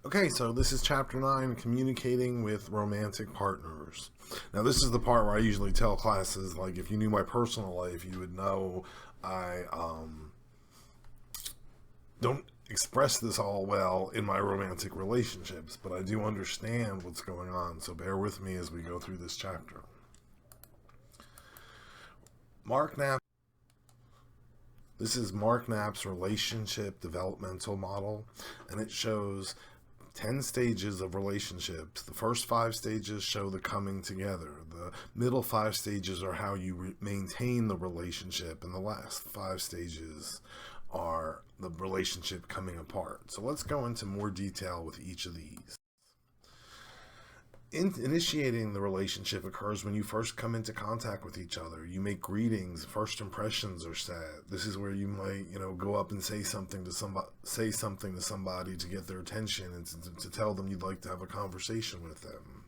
Okay, so this is chapter 9, communicating with romantic partners. Now, this is the part where I usually tell classes, like, if you knew my personal life, you would know I don't express this all well in my romantic relationships, but I do understand what's going on, so bear with me as we go through this chapter. Mark Knapp. This is Mark Knapp's relationship developmental model, and it shows 10 stages of relationships. The first 5 stages show the coming together. The middle 5 stages are how you maintain the relationship, and the last 5 stages are the relationship coming apart. So let's go into more detail with each of these. Initiating the relationship occurs when you first come into contact with each other. You make greetings. First impressions are said. This is where you might, go up and say something to somebody to get their attention and to tell them you'd like to have a conversation with them.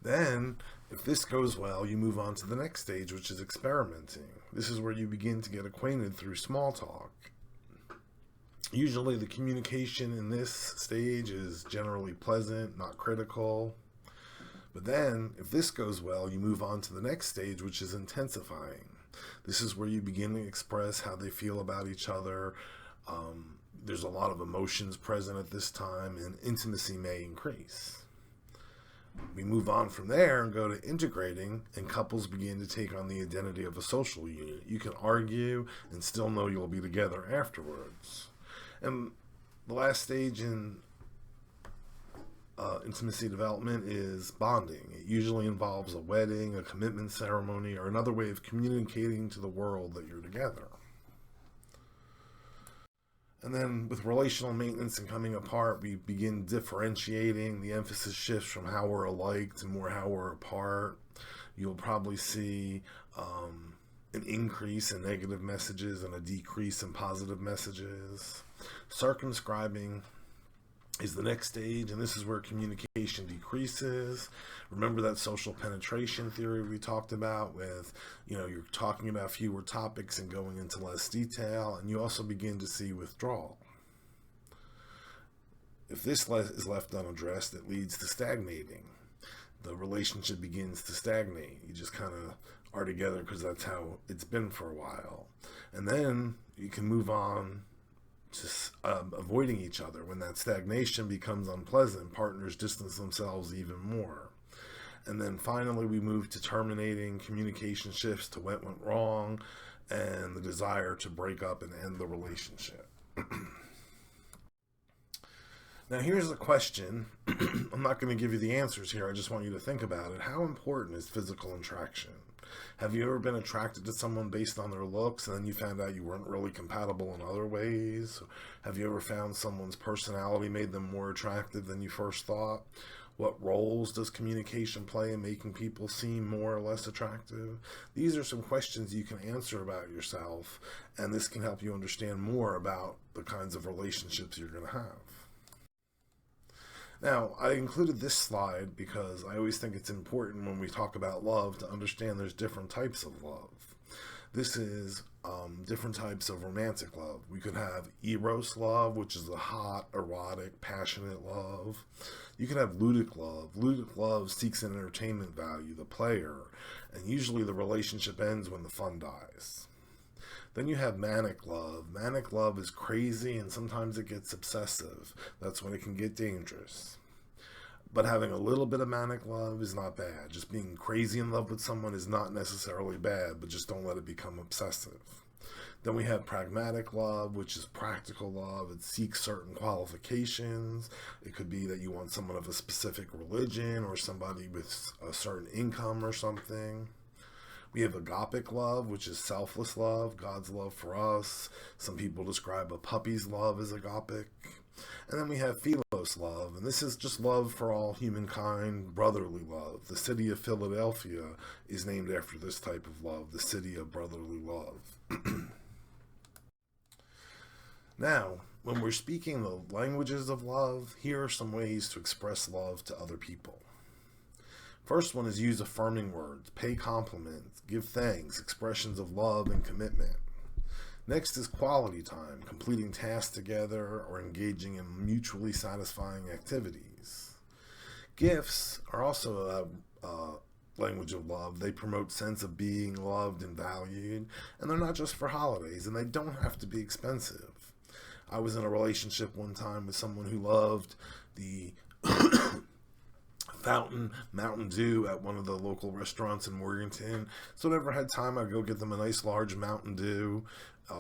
Then, if this goes well, you move on to the next stage, which is experimenting. This is where you begin to get acquainted through small talk. Usually the communication in this stage is generally pleasant, not critical. But then, if this goes well, you move on to the next stage, which is intensifying. This is where you begin to express how they feel about each other. There's a lot of emotions present at this time, and intimacy may increase. We move on from there and go to integrating, and couples begin to take on the identity of a social unit. You can argue and still know you'll be together afterwards. And the last stage in intimacy development is bonding. It usually involves a wedding, a commitment ceremony, or another way of communicating to the world that you're together. And then with relational maintenance and coming apart, we begin differentiating. The emphasis shifts from how we're alike to more how we're apart. You'll probably see an increase in negative messages and a decrease in positive messages. Circumscribing is the next stage, and this is where communication decreases. Remember that social penetration theory we talked about with, you're talking about fewer topics and going into less detail, and you also begin to see withdrawal. If this is left unaddressed, it leads to stagnating. The relationship begins to stagnate. You just kind of are together because that's how it's been for a while. And then you can move on to avoiding each other. When that stagnation becomes unpleasant, partners distance themselves even more. And then finally we move to terminating. Communication shifts to what went wrong and the desire to break up and end the relationship. Now here's a question. I'm not going to give you the answers here. I just want you to think about it. How important is physical attraction? Have you ever been attracted to someone based on their looks and then you found out you weren't really compatible in other ways? Have you ever found someone's personality made them more attractive than you first thought? What roles does communication play in making people seem more or less attractive? These are some questions you can answer about yourself, and this can help you understand more about the kinds of relationships you're going to have. Now, I included this slide because I always think it's important when we talk about love to understand there's different types of love. This is different types of romantic love. We could have eros love, which is a hot, erotic, passionate love. You can have ludic love. Ludic love seeks an entertainment value, the player, and usually the relationship ends when the fun dies. Then you have manic love. Manic love is crazy and sometimes it gets obsessive. That's when it can get dangerous. But having a little bit of manic love is not bad. Just being crazy in love with someone is not necessarily bad, but just don't let it become obsessive. Then we have pragmatic love, which is practical love. It seeks certain qualifications. It could be that you want someone of a specific religion or somebody with a certain income or something. We have agapic love, which is selfless love, God's love for us. Some people describe a puppy's love as agapic. And then we have philos love, and this is just love for all humankind, brotherly love. The city of Philadelphia is named after this type of love, the city of brotherly love. Now, when we're speaking the languages of love, here are some ways to express love to other people. First one is use affirming words, pay compliments, give thanks, expressions of love and commitment. Next is quality time, completing tasks together or engaging in mutually satisfying activities. Gifts are also a language of love. They promote sense of being loved and valued, and they're not just for holidays, and they don't have to be expensive. I was in a relationship one time with someone who loved the fountain Mountain Dew at one of the local restaurants in Morganton. So whenever I had time, I'd go get them a nice large Mountain Dew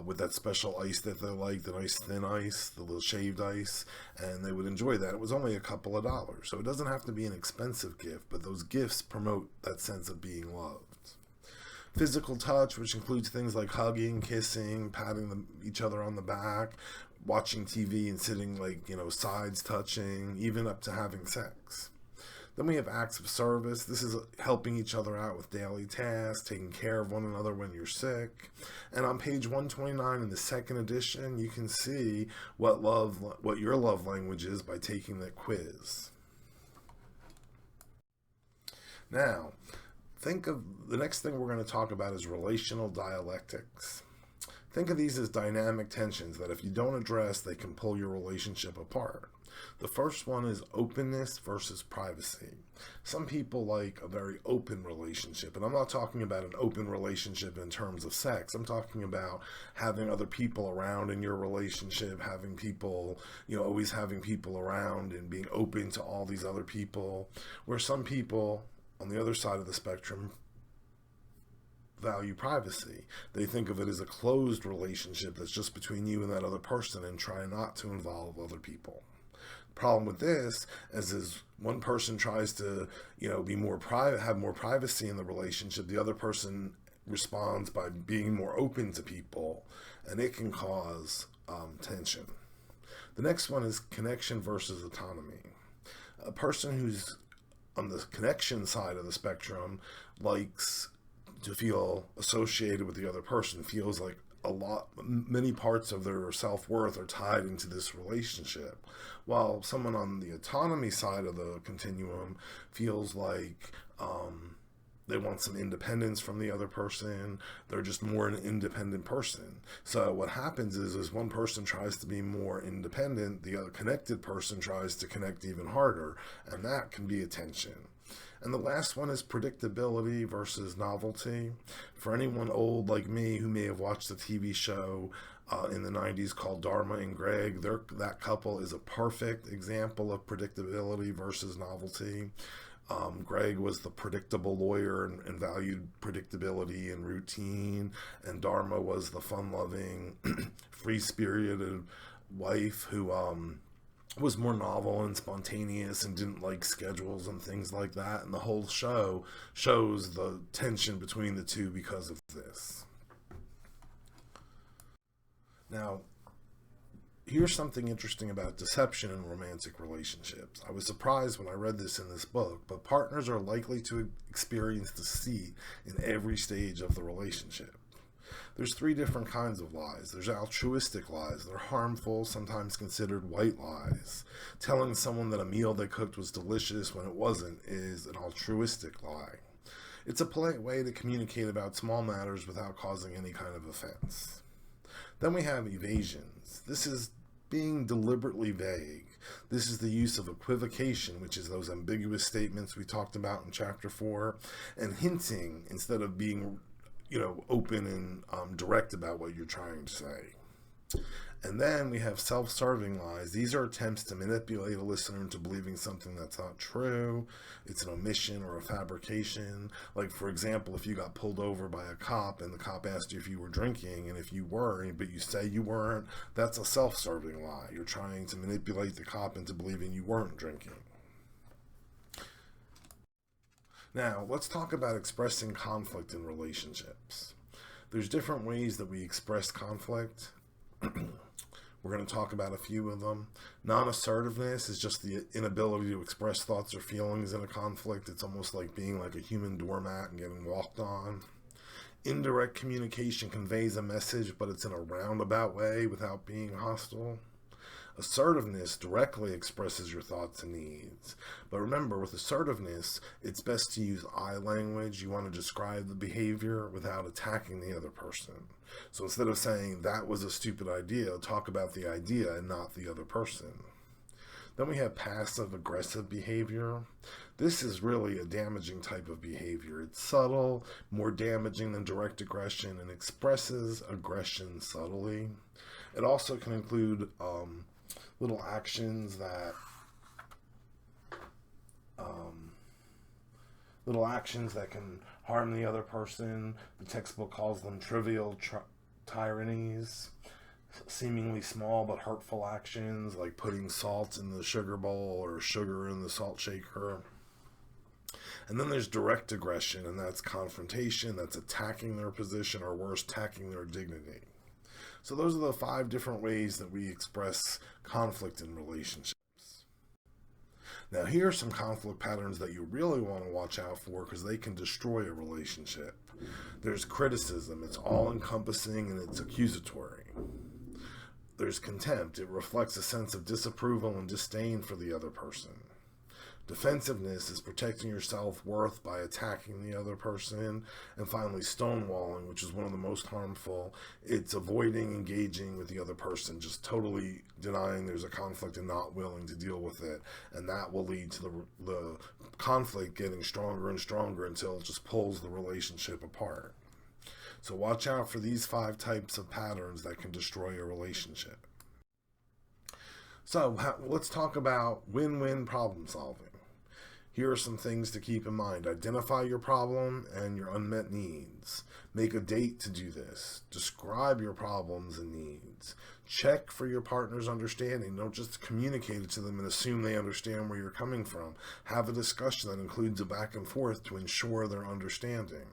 with that special ice that they like, the nice thin ice, the little shaved ice, and they would enjoy that. It was only a couple of dollars, so it doesn't have to be an expensive gift, but those gifts promote that sense of being loved. Physical touch, which includes things like hugging, kissing, patting each other on the back, watching TV and sitting sides touching, even up to having sex. Then we have acts of service. This is helping each other out with daily tasks, taking care of one another when you're sick. And on page 129 in the second edition, you can see what your love language is by taking that quiz. Now, think of the next thing we're going to talk about is relational dialectics. Think of these as dynamic tensions that if you don't address, they can pull your relationship apart. The first one is openness versus privacy. Some people like a very open relationship, and I'm not talking about an open relationship in terms of sex. I'm talking about having other people around in your relationship, having people, always having people around and being open to all these other people, where some people on the other side of the spectrum value privacy. They think of it as a closed relationship that's just between you and that other person and try not to involve other people. The problem with this is one person tries to, be more private, have more privacy in the relationship. The other person responds by being more open to people, and it can cause tension. The next one is connection versus autonomy. A person who's on the connection side of the spectrum likes to feel associated with the other person, feels like many parts of their self-worth are tied into this relationship, while someone on the autonomy side of the continuum feels like they want some independence from the other person. They're just more an independent person. So what happens is one person tries to be more independent, the other connected person tries to connect even harder, and that can be a tension. And the last one is predictability versus novelty. For anyone old like me who may have watched the TV show in the 90s called Dharma and Greg, that couple is a perfect example of predictability versus novelty. Greg was the predictable lawyer and valued predictability and routine, and Dharma was the fun-loving, free-spirited wife who was more novel and spontaneous and didn't like schedules and things like that. And the whole show shows the tension between the two because of this. Now, here's something interesting about deception in romantic relationships. I was surprised when I read this in this book, but partners are likely to experience deceit in every stage of the relationship. There's 3 different kinds of lies. There's altruistic lies. They're harmful, sometimes considered white lies. Telling someone that a meal they cooked was delicious when it wasn't is an altruistic lie. It's a polite way to communicate about small matters without causing any kind of offense. Then we have evasions. This is being deliberately vague. This is the use of equivocation, which is those ambiguous statements we talked about in chapter 4, and hinting instead of being open and direct about what you're trying to say. And then we have self-serving lies. These are attempts to manipulate a listener into believing something that's not true. It's an omission or a fabrication. Like, for example, if you got pulled over by a cop and the cop asked you if you were drinking, and if you were, but you say you weren't, that's a self-serving lie. You're trying to manipulate the cop into believing you weren't drinking. Now, let's talk about expressing conflict in relationships. There's different ways that we express conflict. We're going to talk about a few of them. Non-assertiveness is just the inability to express thoughts or feelings in a conflict. It's almost like being like a human doormat and getting walked on. Indirect communication conveys a message, but it's in a roundabout way without being hostile. Assertiveness directly expresses your thoughts and needs. But remember, with assertiveness, it's best to use I language. You want to describe the behavior without attacking the other person. So instead of saying, that was a stupid idea, talk about the idea and not the other person. Then we have passive-aggressive behavior. This is really a damaging type of behavior. It's subtle, more damaging than direct aggression, and expresses aggression subtly. It also can include little actions that can harm the other person. The textbook calls them trivial tyrannies. Seemingly small but hurtful actions, like putting salt in the sugar bowl or sugar in the salt shaker. And then there's direct aggression, and that's confrontation. That's attacking their position, or worse, attacking their dignity. So those are the 5 different ways that we express conflict in relationships. Now, here are some conflict patterns that you really want to watch out for, because they can destroy a relationship. There's criticism. It's all-encompassing and it's accusatory. There's contempt. It reflects a sense of disapproval and disdain for the other person. Defensiveness is protecting your self-worth by attacking the other person. And finally, stonewalling, which is one of the most harmful. It's avoiding engaging with the other person, just totally denying there's a conflict and not willing to deal with it. And that will lead to the conflict getting stronger and stronger until it just pulls the relationship apart. So watch out for these 5 types of patterns that can destroy a relationship. So let's talk about win-win problem solving. Here are some things to keep in mind. Identify your problem and your unmet needs. Make a date to do this. Describe your problems and needs. Check for your partner's understanding. Don't just communicate it to them and assume they understand where you're coming from. Have a discussion that includes a back and forth to ensure their understanding.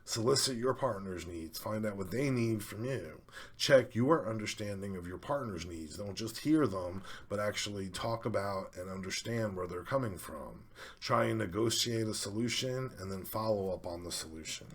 Solicit your partner's needs. Find out what they need from you. Check your understanding of your partner's needs. Don't just hear them, but actually talk about and understand where they're coming from. Try and negotiate a solution and then follow up on the solution.